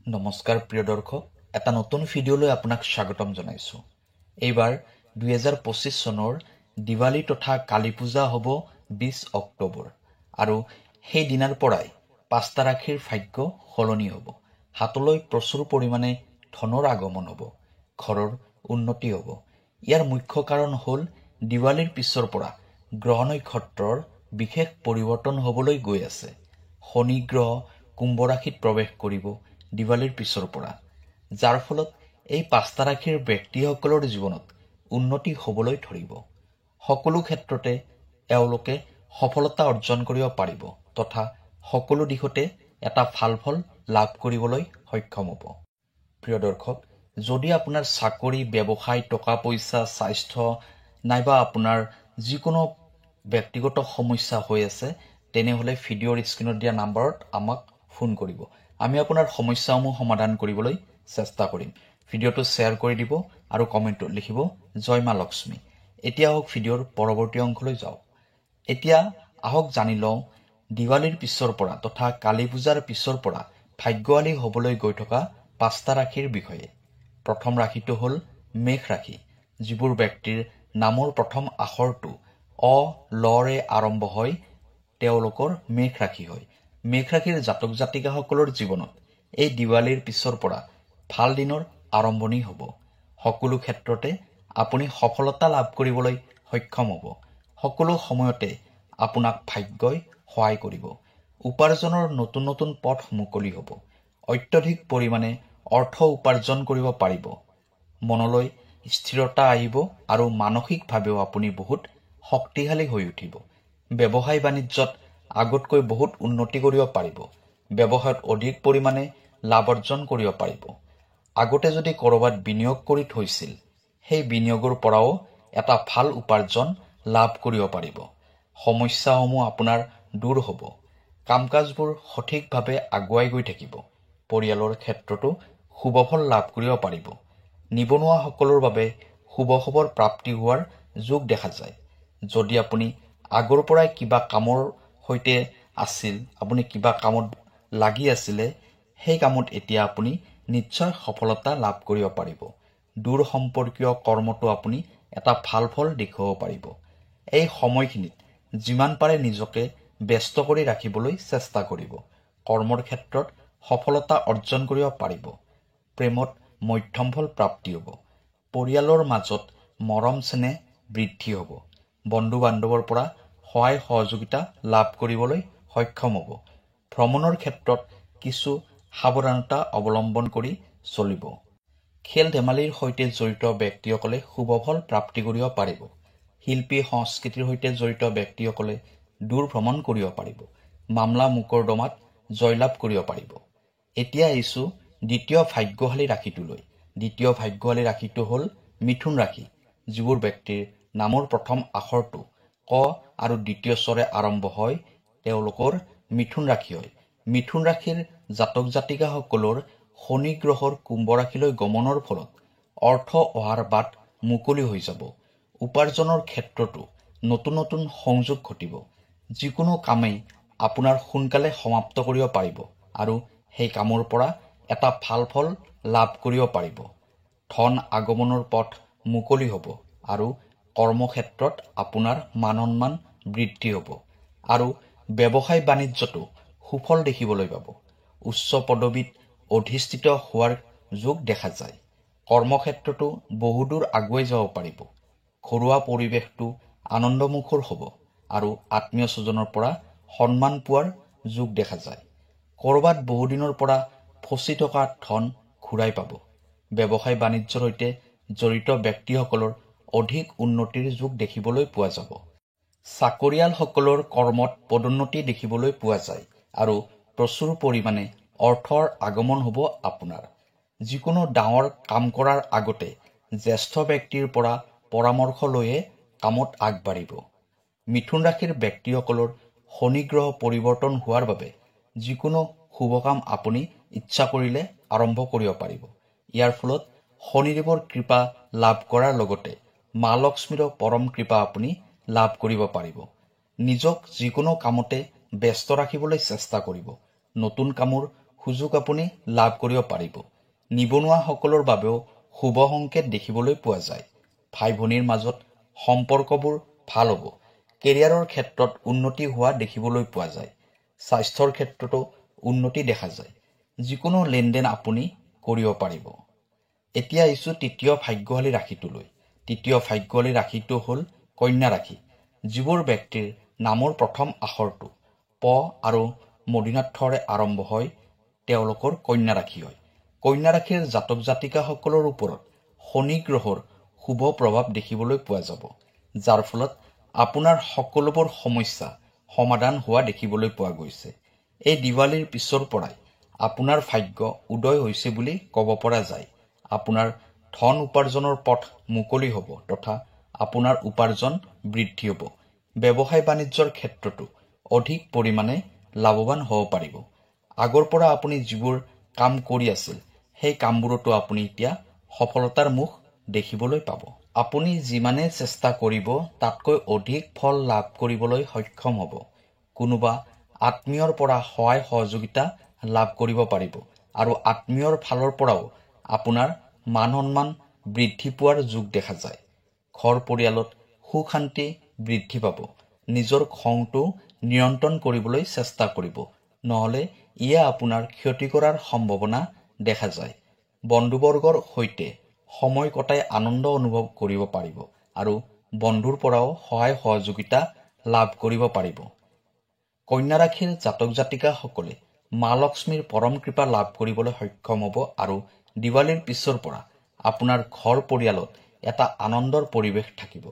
নমস্কাৰ প্ৰিয় দৰ্শক, এটা নতুন ভিডিঅ'লৈ আপোনাক স্বাগতম জনাইছোঁ। এইবাৰ 2025 চনৰ দিৱালী তথা কালী পূজা হ'ব 20 অক্টোবৰ আৰু সেই দিনাৰ পৰাই 5টা ৰাশিৰ ভাগ্য সলনি হ'ব। হাতলৈ প্ৰচুৰ পৰিমাণে ধনৰ আগমন হ'ব, ঘৰৰ উন্নতি হ'ব। ইয়াৰ মুখ্য কাৰণ হ'ল দিৱালীৰ পিছৰ পৰা গ্ৰহ নক্ষত্ৰৰ বিশেষ পৰিৱৰ্তন হ'বলৈ গৈ আছে। শনি গ্ৰহ কুম্ভ ৰাশিত প্ৰৱেশ কৰিব দিৱালীৰ পিছৰ পৰা, যাৰ ফলত এই 5টা ৰাশিৰ ব্যক্তিসকলৰ জীৱনত উন্নতি হ'বলৈ ধৰিব। সকলো ক্ষেত্ৰতে এওঁলোকে সফলতা অৰ্জন কৰিব পাৰিব তথা সকলো দিশতে এটা ভাল ফল লাভ কৰিবলৈ সক্ষম হ'ব। প্ৰিয় দৰ্শক, যদি আপোনাৰ চাকৰি, ব্যৱসায়, টকা পইচা, স্বাস্থ্য নাইবা আপোনাৰ যিকোনো ব্যক্তিগত সমস্যা হৈ আছে, তেনেহ'লে ভিডিঅ'ৰ স্ক্ৰীণত দিয়া নাম্বাৰত আমাক ফোন কৰিব। আমি আপোনাৰ সমস্যাসমূহ সমাধান কৰিবলৈ চেষ্টা কৰিম। ভিডিঅ'টো শ্বেয়াৰ কৰি দিব আৰু কমেণ্টত লিখিব জয় মা লক্ষ্মী। এতিয়া আহক ভিডিঅ'ৰ পৰৱৰ্তী অংশলৈ যাওঁ। এতিয়া আহক জানি লওঁ দিৱালীৰ পিছৰ পৰা তথা কালী পূজাৰ পিছৰ পৰা ভাগ্যৱালী হ'বলৈ গৈ থকা 5টা ৰাশিৰ বিষয়ে। প্ৰথম ৰাশিটো হ'ল মেষ ৰাশি। যিবোৰ ব্যক্তিৰ নামৰ প্ৰথম আখৰটো অ, লৰে আৰম্ভ হয়, তেওঁলোকৰ মেষ ৰাশি হয়। মেষ ৰাশিৰ জাতক জাতিকাসকলৰ জীৱনত এই দিৱালীৰ পিছৰ পৰা ভাল দিনৰ আৰম্ভণি হ'ব। সকলো ক্ষেত্ৰতে আপুনি সফলতা লাভ কৰিবলৈ সক্ষম হ'ব। সকলো সময়তে আপোনাক ভাগ্যই সহায় কৰিব। উপাৰ্জনৰ নতুন নতুন পথ মুকলি হ'ব। অত্যধিক পৰিমাণে অৰ্থ উপাৰ্জন কৰিব পাৰিব। মনলৈ স্থিৰতা আহিব আৰু মানসিকভাৱেও আপুনি বহুত শক্তিশালী হৈ উঠিব। ব্যৱসায় বাণিজ্যত আগতকৈ বহুত উন্নতি কৰিব পাৰিব। ব্যৱসায়ত অধিক পৰিমাণে লাভ অৰ্জন কৰিব পাৰিব। আগতে যদি ক'ৰবাত বিনিয়োগ কৰি থৈছিল, সেই বিনিয়োগৰ পৰাও এটা ভাল উপাৰ্জন লাভ কৰিব পাৰিব। সমস্যাসমূহ আপোনাৰ দূৰ হ'ব। কাম কাজবোৰ সঠিকভাৱে আগুৱাই গৈ থাকিব। পৰিয়ালৰ ক্ষেত্ৰতো শুভফল লাভ কৰিব পাৰিব। নিবনুৱাসকলৰ বাবে শুভ খবৰ প্ৰাপ্তি হোৱাৰ যোগ দেখা যায়। যদি আপুনি আগৰ পৰাই কিবা কামৰ সৈতে আছিল, আপুনি কিবা কামত লাগি আছিলে, সেই কামত এতিয়া আপুনি নিশ্চয় সফলতা লাভ কৰিব পাৰিব। দূৰ সম্পৰ্কীয় কৰ্মতো আপুনি এটা ভাল ফল দেখুৱাব পাৰিব। এই সময়খিনিত যিমান পাৰে নিজকে ব্যস্ত কৰি ৰাখিবলৈ চেষ্টা কৰিব। কৰ্মৰ ক্ষেত্ৰত সফলতা অৰ্জন কৰিব পাৰিব। প্ৰেমত মধ্যম ফল প্ৰাপ্তি হ'ব। পৰিয়ালৰ মাজত মৰম চেনেহ বৃদ্ধি হ'ব। বন্ধু বান্ধৱৰ পৰা সহায় সহযোগিতা লাভ কৰিবলৈ সক্ষম হ'ব। ভ্ৰমণৰ ক্ষেত্ৰত কিছু সাৱধানতা অৱলম্বন কৰি চলিব। খেল ধেমালিৰ সৈতে জড়িত ব্যক্তিসকলে শুভফল প্ৰাপ্তি কৰিব পাৰিব। শিল্পী সংস্কৃতিৰ সৈতে জড়িত ব্যক্তিসকলে দূৰ ভ্ৰমণ কৰিব পাৰিব। মামলা মোকৰ্দমাত জয়লাভ কৰিব পাৰিব। এতিয়া আহিছোঁ দ্বিতীয় ভাগ্যশালী ৰাশিটোলৈ। দ্বিতীয় ভাগ্যশালী ৰাশিটো হ'ল মিথুন ৰাশি। যিবোৰ ব্যক্তিৰ নামৰ প্ৰথম আখৰটো ক আৰু দ্বিতীয় স্বৰে আৰম্ভ হয়, তেওঁলোকৰ মিথুন ৰাশি হয়। মিথুন ৰাশিৰ জাতক জাতিকাসকলৰ শনি গ্ৰহৰ কুম্ভ ৰাশিলৈ গমনৰ ফলত অৰ্থ অহাৰ বাট মুকলি হৈ যাব। উপাৰ্জনৰ ক্ষেত্ৰতো নতুন নতুন সংযোগ ঘটিব। যিকোনো কামেই আপোনাৰ সোনকালে সমাপ্ত কৰিব পাৰিব আৰু সেই কামৰ পৰা এটা ভাল ফল লাভ কৰিব পাৰিব। ধন আগমনৰ পথ মুকলি হ'ব আৰু কৰ্মক্ষেত্ৰত আপোনাৰ মান সন্মান বৃদ্ধি হ'ব আৰু ব্যৱসায় বাণিজ্যতো সুফল দেখিবলৈ পাব। উচ্চ পদবীত অধিষ্ঠিত হোৱাৰ যোগ দেখা যায়। কৰ্মক্ষেত্ৰতো বহুদূৰ আগুৱাই যাব পাৰিব। ঘৰুৱা পৰিৱেশটো আনন্দমুখৰ হ'ব আৰু আত্মীয় স্বজনৰ পৰা সন্মান পোৱাৰ যোগ দেখা যায়। ক'ৰবাত বহুদিনৰ পৰা ফচি থকা ধন ঘূৰাই পাব। ব্যৱসায় বাণিজ্যৰ সৈতে জড়িত ব্যক্তিসকলৰ অধিক উন্নতিৰ যোগ দেখিবলৈ পোৱা যাব। চাকৰিয়ালসকলৰ কৰ্মত পদোন্নতি দেখিবলৈ পোৱা যায় আৰু প্ৰচুৰ পৰিমাণে অৰ্থৰ আগমন হ'ব আপোনাৰ। যিকোনো ডাঙৰ কাম কৰাৰ আগতে জ্যেষ্ঠ ব্যক্তিৰ পৰা পৰামৰ্শ লৈহে কামত আগবাঢ়িব। মিথুন ৰাশিৰ ব্যক্তিসকলৰ শনি গ্ৰহ পৰিৱৰ্তন হোৱাৰ বাবে যিকোনো শুভ কাম আপুনি ইচ্ছা কৰিলে আৰম্ভ কৰিব পাৰিব। ইয়াৰ ফলত শনিদেৱৰ কৃপা লাভ কৰাৰ লগতে মা লক্ষ্মীৰো পৰম কৃপা আপুনি লাভ কৰিব পাৰিব। নিজক যিকোনো কামতে ব্যস্ত ৰাখিবলৈ চেষ্টা কৰিব। নতুন কামৰ সুযোগ আপুনি লাভ কৰিব পাৰিব। নিবনুৱাসকলৰ বাবেও শুভ সংকেত দেখিবলৈ পোৱা যায়। ভাই ভনীৰ মাজত সম্পৰ্কবোৰ ভাল হ'ব। কেৰিয়াৰৰ ক্ষেত্ৰত উন্নতি হোৱা দেখিবলৈ পোৱা যায়। স্বাস্থ্যৰ ক্ষেত্ৰতো উন্নতি দেখা যায়। যিকোনো লেনদেন আপুনি কৰিব পাৰিব। এতিয়া আহিছোঁ তৃতীয় ভাগ্যশালী ৰাশিটোলৈ। তৃতীয় ভাগ্যশালী ৰাশিটো হ'ল কন্যা ৰাশি। যিবোৰ ব্যক্তিৰ নামৰ প্ৰথম আখৰটো প আৰু মূৰ্ধন্যাক্ষৰে আৰম্ভ হয় তেওঁলোকৰ কন্যা ৰাশি হয়। কন্যা ৰাশিৰ জাতক জাতিকাসকলৰ ওপৰত শনি গ্ৰহৰ শুভ প্ৰভাৱ দেখিবলৈ পোৱা যাব, যাৰ ফলত আপোনাৰ সকলোবোৰ সমস্যা সমাধান হোৱা দেখিবলৈ পোৱা গৈছে। এই দিৱালীৰ পিছৰ পৰাই আপোনাৰ ভাগ্য উদয় হৈছে বুলি ক'ব পৰা যায়। আপোনাৰ ধন উপাৰ্জনৰ পথ মুকলি হ'ব তথা আপোনাৰ উপাৰ্জন বৃদ্ধি হ'ব। ব্যৱসায় বাণিজ্যৰ ক্ষেত্ৰতো অধিক পৰিমাণে লাভৱান হ'ব পাৰিব। আগৰ পৰা আপুনি যিবোৰ কাম কৰি আছিল সেই কামবোৰতো আপুনি এতিয়া সফলতাৰ মুখ দেখিবলৈ পাব। আপুনি যিমানে চেষ্টা কৰিব তাতকৈ অধিক ফল লাভ কৰিবলৈ সক্ষম হ'ব। কোনোবা আত্মীয়ৰ পৰা সহায় সহযোগিতা লাভ কৰিব পাৰিব আৰু আত্মীয়ৰ ফালৰ পৰাও আপোনাৰ মান সন্মান বৃদ্ধি পোৱাৰ যোগ দেখা যায়। ঘৰ পৰিয়ালত সুখ শান্তি বৃদ্ধি পাব। নিজৰ খংটো নিয়ন্ত্ৰণ কৰিবলৈ চেষ্টা কৰিব, নহ'লে ইয়ে আপোনাৰ ক্ষতি কৰাৰ সম্ভাৱনা দেখা যায়। বন্ধুবৰ্গৰ সৈতে সময় কটাই আনন্দ অনুভৱ কৰিব পাৰিব আৰু বন্ধুৰ পৰাও সহায় সহযোগিতা লাভ কৰিব পাৰিব। কন্যা ৰাশিৰ জাতক জাতিকাসকলে মা লক্ষ্মীৰ পৰম কৃপা লাভ কৰিবলৈ সক্ষম হ'ব আৰু দিৱালীৰ পিছৰ পৰা আপোনাৰ ঘৰ পৰিয়ালত এটা আনন্দৰ পৰিৱেশ থাকিব।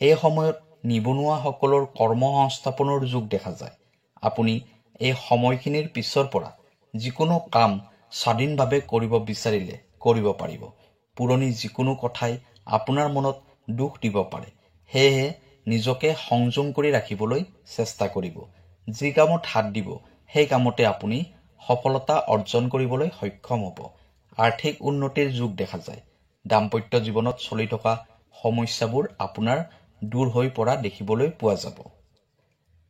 এই সময়ত নিবনুৱাসকলৰ কৰ্ম সংস্থাপনৰ যোগ দেখা যায়। আপুনি এই সময়খিনিৰ পিছৰ পৰা যিকোনো কাম স্বাধীনভাৱে কৰিব বিচাৰিলে কৰিব পাৰিব। পুৰণি যিকোনো কথাই আপোনাৰ মনত দুখ দিব পাৰে, সেয়েহে নিজকে সংযম কৰি ৰাখিবলৈ চেষ্টা কৰিব। যি কামত হাত দিব সেই কামতে আপুনি সফলতা অৰ্জন কৰিবলৈ সক্ষম হ'ব। আৰ্থিক উন্নতিৰ যোগ দেখা যায়। দাম্পত্য জীৱনত চলি থকা সমস্যাবোৰ আপোনাৰ দূৰ হৈ পৰা দেখিবলৈ পোৱা যাব।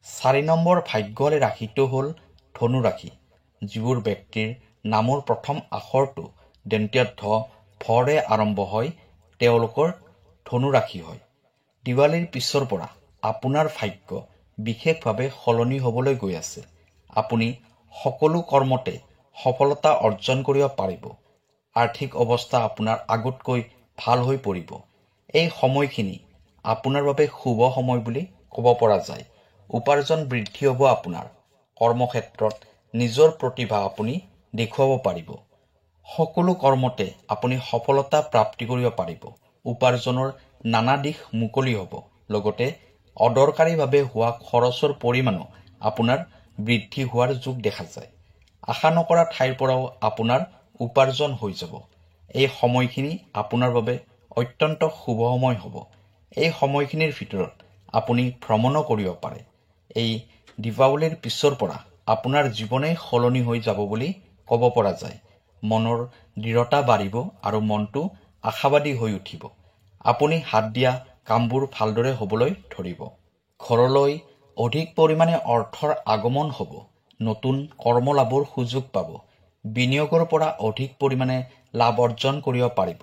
4 নম্বৰ ভাগ্যশালী ৰাশিটো হ'ল ধনু ৰাশি। যিবোৰ ব্যক্তিৰ নামৰ প্ৰথম আখৰটো দন্ত্য ভৰে আৰম্ভ হয় তেওঁলোকৰ ধনু ৰাশি হয়। দিৱালীৰ পিছৰ পৰা আপোনাৰ ভাগ্য বিশেষভাৱে সলনি হ'বলৈ গৈ আছে। আপুনি সকলো কৰ্মতে সফলতা অৰ্জন কৰিব পাৰিব। আৰ্থিক অৱস্থা আপোনাৰ আগতকৈ ভাল হৈ পৰিব। এই সময়খিনি আপোনাৰ বাবে শুভ সময় বুলি ক'ব পৰা যায়। উপাৰ্জন বৃদ্ধি হ'ব। আপোনাৰ কৰ্মক্ষেত্ৰত নিজৰ প্ৰতিভা আপুনি দেখুৱাব পাৰিব। সকলো কৰ্মতে আপুনি সফলতা প্ৰাপ্তি কৰিব পাৰিব। উপাৰ্জনৰ নানা দিশ মুকলি হ'ব। লগতে অদৰকাৰীভাৱে হোৱা খৰচৰ পৰিমাণো আপোনাৰ বৃদ্ধি হোৱাৰ যোগ দেখা যায়। আশা নকৰা ঠাইৰ পৰাও আপোনাৰ উপাৰ্জন হৈ যাব। এই সময়খিনি আপোনাৰ বাবে অত্যন্ত শুভ সময় হ'ব। এই সময়খিনিৰ ভিতৰত আপুনি ভ্ৰমণো কৰিব পাৰে। এই দীপাৱলীৰ পিছৰ পৰা আপোনাৰ জীৱনেই সলনি হৈ যাব বুলি ক'ব পৰা যায়। মনৰ দৃঢ়তা বাঢ়িব আৰু মনটো আশাবাদী হৈ উঠিব। আপুনি হাত দিয়া কামবোৰ ভালদৰে হ'বলৈ ধৰিব। ঘৰলৈ অধিক পৰিমাণে অৰ্থৰ আগমন হ'ব। নতুন কৰ্মলাভৰ সুযোগ পাব। বিনিয়োগৰ পৰা অধিক পৰিমাণে লাভ অৰ্জন কৰিব পাৰিব।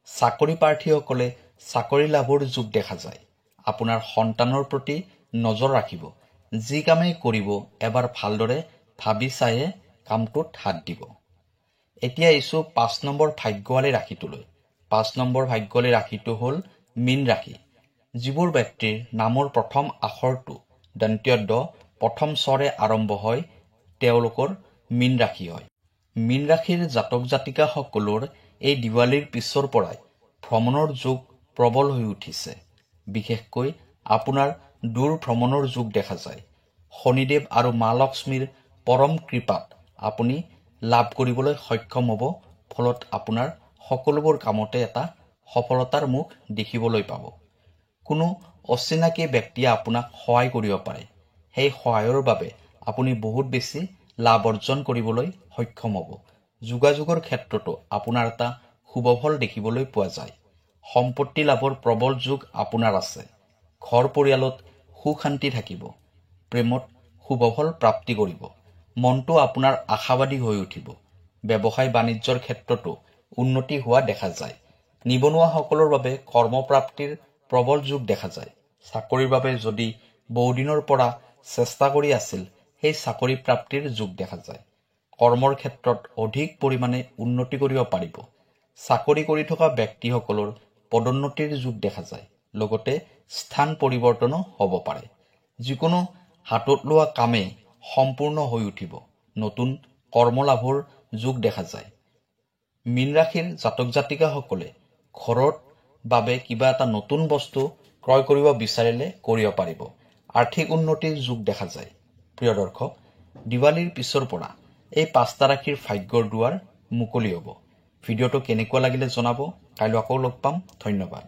চাকৰি প্ৰাৰ্থীসকলে চাকৰি লাভৰ যোগ দেখা যায়। আপোনাৰ সন্তানৰ প্ৰতি নজৰ ৰাখিব। যি কামেই কৰিব এবাৰ ভালদৰে ভাবি চাইয়ে কামটোত হাত দিব। এতিয়া আহিছোঁ 5 নম্বৰ ভাগ্যশালী ৰাশিটোলৈ। 5 নম্বৰ ভাগ্যশালী ৰাশিটো হ'ল মীন ৰাশি। যিবোৰ ব্যক্তিৰ নামৰ প্ৰথম আখৰটো দন্ত্য প্ৰথম স্বৰে আৰম্ভ হয় তেওঁলোকৰ মীন ৰাশি হয়। মীন ৰাশিৰ জাতক জাতিকাসকলৰ এই দিৱালীৰ পিছৰ পৰাই ভ্ৰমণৰ যোগ প্ৰবল হৈ উঠিছে। বিশেষকৈ আপোনাৰ দূৰ ভ্ৰমণৰ যোগ দেখা যায়। শনিদেৱ আৰু মা লক্ষ্মীৰ পৰম কৃপাত আপুনি লাভ কৰিবলৈ সক্ষম হ'ব। ফলত আপোনাৰ সকলোবোৰ কামতে এটা সফলতাৰ মুখ দেখিবলৈ পাব। কোনো অচিনাকি ব্যক্তিয়ে আপোনাক সহায় কৰিব পাৰে। সেই সহায়ৰ বাবে আপুনি বহুত বেছি লাভ অৰ্জন কৰিবলৈ সক্ষম হ'ব। যোগাযোগৰ ক্ষেত্ৰতো আপোনাৰ এটা শুভফল দেখিবলৈ পোৱা যায়। সম্পত্তি লাভৰ প্ৰবল যোগ আপোনাৰ আছে। ঘৰ পৰিয়ালত সুখ শান্তি থাকিব। প্ৰেমত শুভফল প্ৰাপ্তি কৰিব। মনটো আপোনাৰ আশাবাদী হৈ উঠিব। ব্যৱসায় বাণিজ্যৰ ক্ষেত্ৰতো উন্নতি হোৱা দেখা যায়। নিবনুৱাসকলৰ বাবে কৰ্মপ্ৰাপ্তিৰ প্ৰবল যোগ দেখা যায়। চাকৰিৰ বাবে যদি বহুদিনৰ পৰা চেষ্টা কৰি আছিল, সেই চাকৰি প্ৰাপ্তিৰ যোগ দেখা যায়। কৰ্মৰ ক্ষেত্ৰত অধিক পৰিমাণে উন্নতি কৰিব পাৰিব। চাকৰি কৰি থকা ব্যক্তিসকলৰ পদোন্নতিৰ যোগ দেখা যায়। লগতে স্থান পৰিৱৰ্তনো হ'ব পাৰে। যিকোনো হাতত লোৱা কামেই সম্পূৰ্ণ হৈ উঠিব। নতুন কৰ্মলাভৰ যোগ দেখা যায়। মীন ৰাশিৰ জাতক জাতিকাসকলে ঘৰৰ বাবে কিবা এটা নতুন বস্তু ক্ৰয় কৰিব বিচাৰিলে কৰিব পাৰিব। আৰ্থিক উন্নতিৰ যোগ দেখা যায়। প্ৰিয় দৰ্শক, দিৱালীৰ পিছৰ পৰা এই 5টা ৰাশিৰ ভাগ্যৰ দুৱাৰ মুকলি হ'ব। ভিডিঅ'টো কেনেকুৱা লাগিলে জনাব। কাইলৈ আকৌ লগ পাম। ধন্যবাদ।